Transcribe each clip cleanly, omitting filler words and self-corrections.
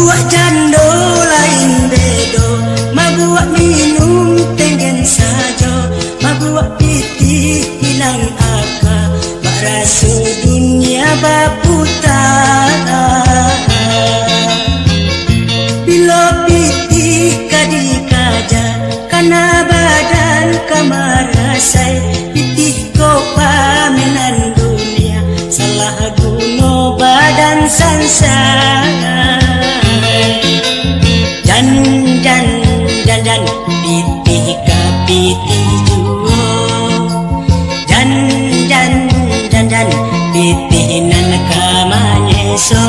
Mabuak jando lain bedo, mabuak minum tengen sajo, mabuak piti hilang aka, mak rasu dunia baputa. Bila piti kadi kaja, kana badan kamarasai, piti ko pamenan dunia, salah guno badan sansai. Jan piti ka piti juo, jan piti nan kamanyeso.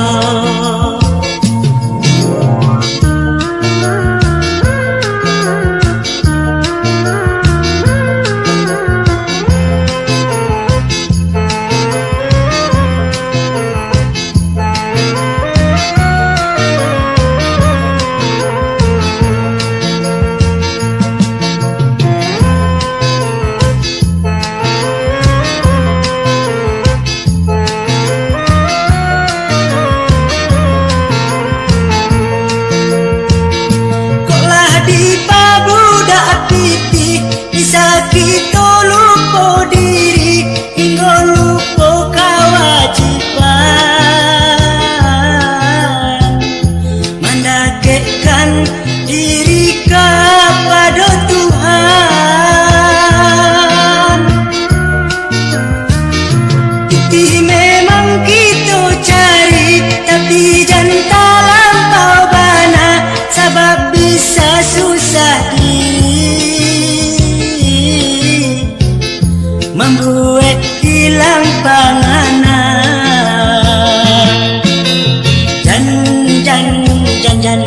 Kita lupa diri, hingga lupa kewajiban, mendekatkan diri kepada Tuhan. Itu memang kita cari, tapi jangan lampau bana, sebab bisa susah membuat hilang panganan. Jan